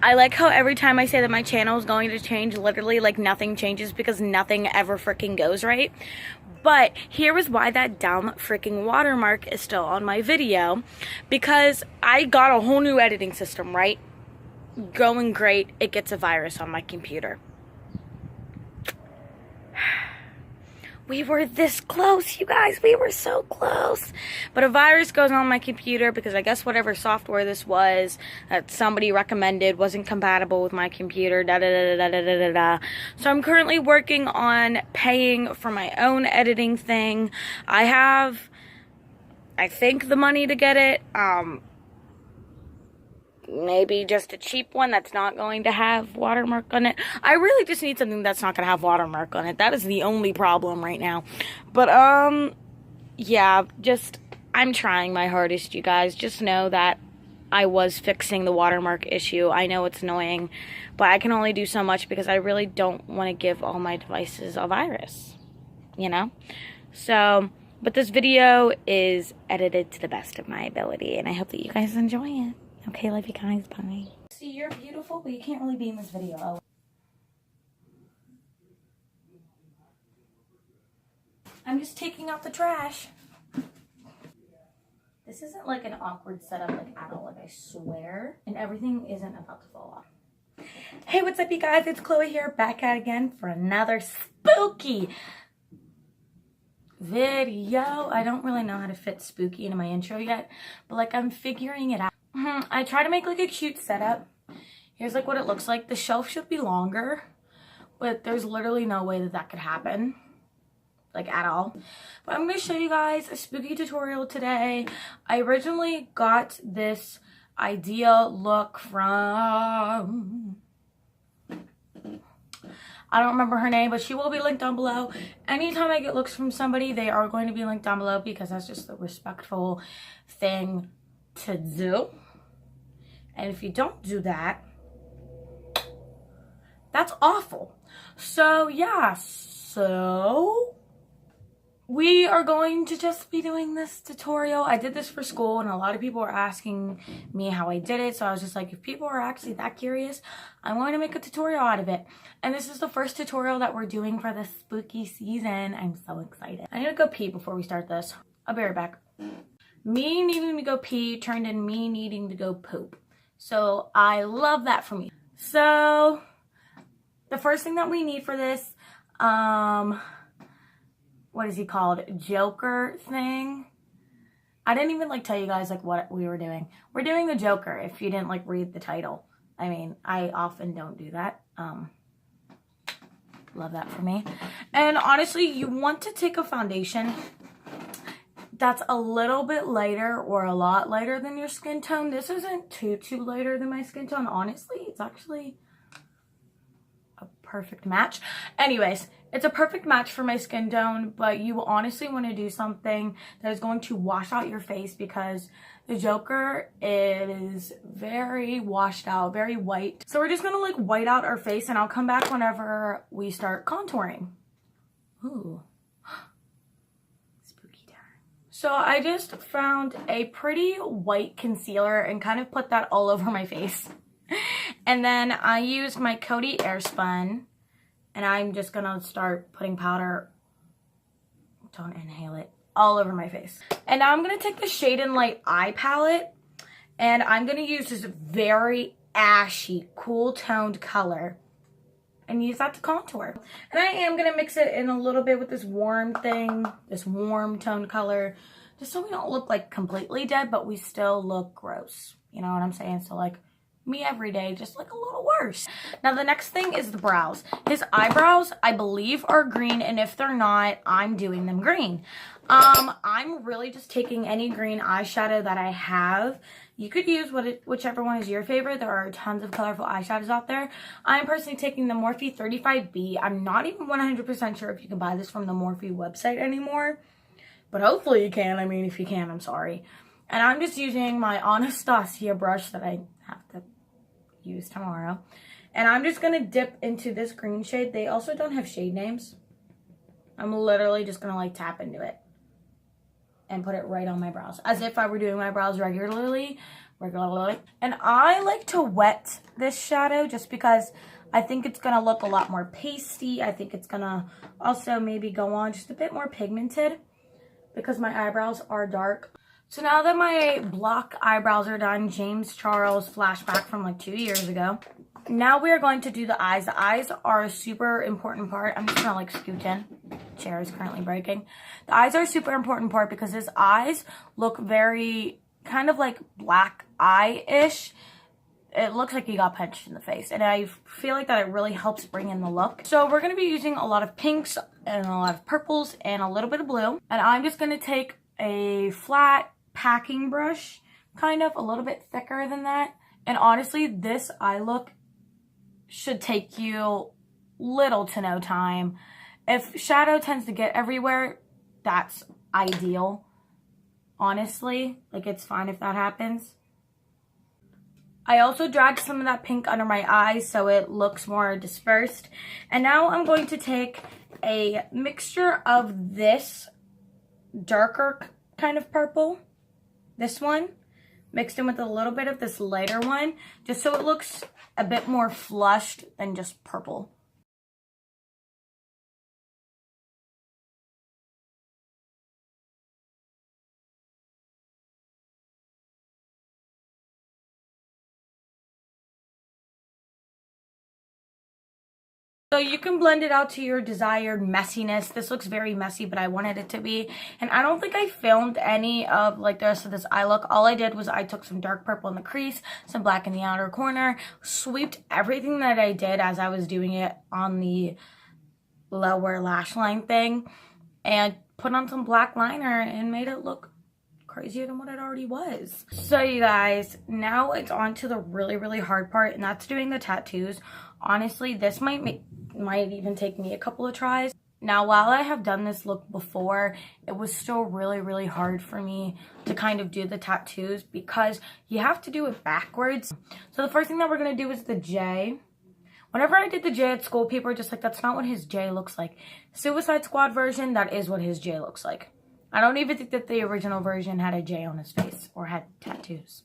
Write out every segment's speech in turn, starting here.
I like how every time I say that my channel is going to change, literally like nothing changes because nothing ever freaking goes right. But here is why that dumb freaking watermark is still on my video. Because I got a whole new editing system, right? Going great. It gets a virus on my computer. We were this close, you guys. We were so close. But a virus goes on my computer because I guess whatever software this was that somebody recommended wasn't compatible with my computer. Da da da da da da da. So I'm currently working on paying for my own editing thing. I have, I think, the money to get it. Maybe just a cheap one that's not going to have watermark on it. I really just need something that's not going to have watermark on it. That is the only problem right now. But, yeah, just, I'm trying my hardest, you guys. Just know that I was fixing the watermark issue. I know it's annoying, but I can only do so much because I really don't want to give all my devices a virus, you know? So, but this video is edited to the best of my ability, and I hope that you guys enjoy it. Okay, love you guys. Bye. See, you're beautiful, but you can't really be in this video. Oh. I'm just taking out the trash. This isn't like an awkward setup like at all, like I swear. And everything isn't about to fall off. Hey, what's up, you guys? It's Chloe here, back at again for another spooky video. I don't really know how to fit spooky into my intro yet, but like I'm figuring it out. I try to make like a cute setup. Here's like what it looks like. The shelf should be longer, but there's literally no way that that could happen, like at all. But I'm going to show you guys a spooky tutorial today. I originally got this idea look from, I don't remember her name, but she will be linked down below. Anytime I get looks from somebody, they are going to be linked down below because that's just the respectful thing to do. And if you don't do that, that's awful. So yeah, so we are going to just be doing this tutorial. I did this for school and a lot of people were asking me how I did it. So I was just like, if people are actually that curious, I'm going to make a tutorial out of it. And this is the first tutorial that we're doing for the spooky season. I'm so excited. I need to go pee before we start this. I'll be right back. Me needing to go pee turned in me needing to go poop. So I love that for me. So the first thing that we need for this, what is he called? Joker thing. I didn't even like tell you guys like what we were doing. We're doing the Joker if you didn't like read the title. I mean, I often don't do that. Love that for me. And honestly, you want to take a foundation that's a little bit lighter or a lot lighter than your skin tone. This isn't too lighter than my skin tone. Honestly, it's actually a perfect match. Anyways, it's a perfect match for my skin tone, but you honestly want to do something that is going to wash out your face because the Joker is very washed out, very white. So we're just going to like white out our face and I'll come back whenever we start contouring. Ooh. So I just found a pretty white concealer and kind of put that all over my face. And then I used my Coty Airspun and I'm just gonna start putting powder, don't inhale it, all over my face. And now I'm gonna take the Shade and Light eye palette and I'm gonna use this very ashy, cool toned color and use that to contour. And I am going to mix it in a little bit with this warm thing, this warm toned color, just so we don't look like completely dead, but we still look gross. You know what I'm saying? So like me every day, just like a little worse. Now the next thing is the brows. His eyebrows, I believe, are green, and if they're not, I'm doing them green. I'm really just taking any green eyeshadow that I have. You could use whichever one is your favorite. There are tons of colorful eyeshadows out there. I'm personally taking the Morphe 35B. I'm not even 100% sure if you can buy this from the Morphe website anymore, but hopefully you can. I mean, if you can, I'm sorry. And I'm just using my Anastasia brush that I have to use tomorrow. And I'm just going to dip into this green shade. They also don't have shade names. I'm literally just going to like tap into it and put it right on my brows as if I were doing my brows regularly, regularly. And I like to wet this shadow just because I think it's going to look a lot more pasty. I think it's going to also maybe go on just a bit more pigmented because my eyebrows are dark. So now that my block eyebrows are done, James Charles flashback from like 2 years ago. Now we are going to do the eyes. The eyes are a super important part. I'm just gonna like scoot in. Chair is currently breaking. The eyes are a super important part because his eyes look very kind of like black eye-ish. It looks like he got punched in the face, and I feel like that it really helps bring in the look. So we're gonna be using a lot of pinks and a lot of purples and a little bit of blue. And I'm just gonna take a flat packing brush, kind of a little bit thicker than that. And honestly, this eye look should take you little to no time. If shadow tends to get everywhere, that's ideal. Honestly, like it's fine if that happens. I also dragged some of that pink under my eyes so it looks more dispersed. And now I'm going to take a mixture of this darker kind of purple, this one, mixed in with a little bit of this lighter one, just so it looks a bit more flushed than just purple. So you can blend it out to your desired messiness. This looks very messy, but I wanted it to be. And I don't think I filmed any of like the rest of this eye look. All I did was I took some dark purple in the crease, some black in the outer corner, sweeped everything that I did as I was doing it on the lower lash line thing, and put on some black liner and made it look crazier than what it already was. So you guys, now it's on to the really hard part, and that's doing the tattoos. Honestly, this might even take me a couple of tries. Now, while I have done this look before, it was still really hard for me to kind of do the tattoos because you have to do it backwards. So the first thing that we're going to do is the J. Whenever I did the J at school, people were just like, that's not what his J looks like. Suicide Squad version, that is what his J looks like. I don't even think that the original version had a J on his face or had tattoos.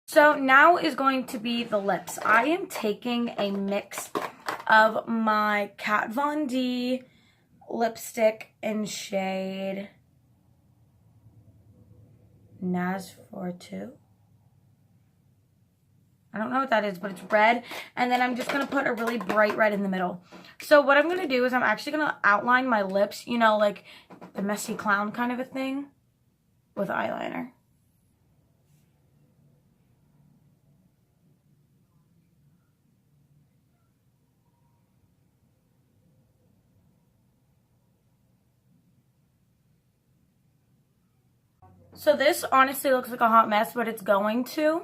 So now is going to be the lips. I am taking a mix of my Kat Von D lipstick in shade Naz 42. I don't know what that is, but it's red. And then I'm just going to put a really bright red in the middle. So what I'm going to do is I'm actually going to outline my lips, you know, like the messy clown kind of a thing, with eyeliner. So this honestly looks like a hot mess, but it's going to.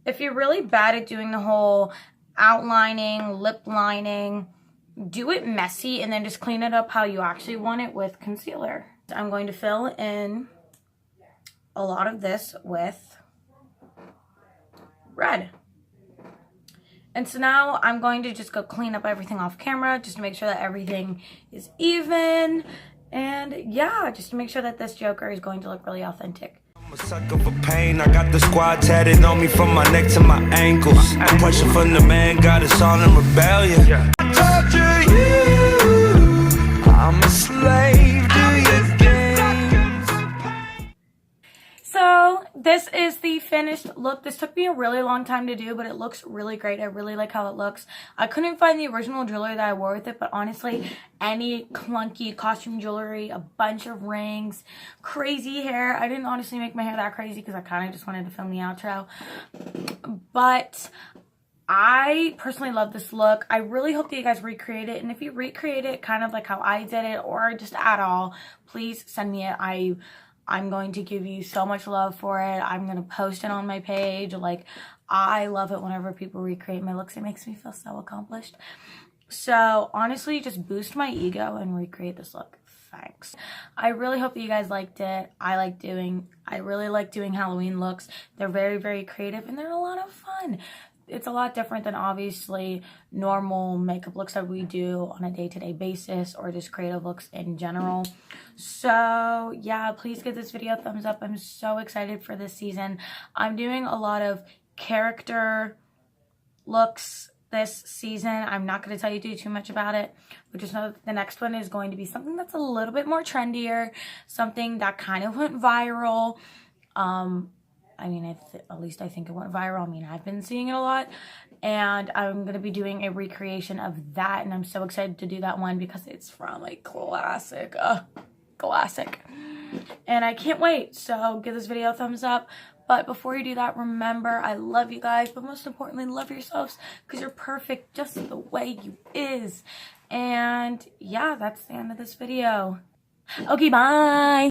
If you're really bad at doing the whole outlining, lip lining, do it messy and then just clean it up how you actually want it with concealer. I'm going to fill in a lot of this with red. And so now I'm going to just go clean up everything off camera just to make sure that everything is even. And yeah, just to make sure that this Joker is going to look really authentic. I'm a sucker for pain. I got the squad tatted on me from my neck to my ankles. The pressure from the man got us all in rebellion. I torture you. I'm a slave to your games. So this is the finished look. This took me a really long time to do, but it looks really great. I really like how it looks. I couldn't find the original jewelry that I wore with it, but honestly, any clunky costume jewelry, a bunch of rings, crazy hair. I didn't honestly make my hair that crazy because I kind of just wanted to film the outro. But I personally love this look. I really hope that you guys recreate it. And if you recreate it kind of like how I did it or just at all, please send me it. I'm going to give you so much love for it. I'm going to post it on my page. Like, I love it whenever people recreate my looks. It makes me feel so accomplished. So, honestly, just boost my ego and recreate this look. Thanks. I really hope that you guys liked it. I really like doing Halloween looks. They're very, very creative and they're a lot of fun. It's a lot different than obviously normal makeup looks that we do on a day-to-day basis or just creative looks in general. So yeah, please give this video a thumbs up. I'm so excited for this season. I'm doing a lot of character looks this season. I'm not going to tell you too much about it, but just know that the next one is going to be something that's a little bit more trendier, something that kind of went viral. I mean, at least I think it went viral. I mean, I've been seeing it a lot. And I'm going to be doing a recreation of that. And I'm so excited to do that one because it's from a classic. Classic. And I can't wait. So give this video a thumbs up. But before you do that, remember, I love you guys. But most importantly, love yourselves because you're perfect just the way you is. And yeah, that's the end of this video. Okay, bye.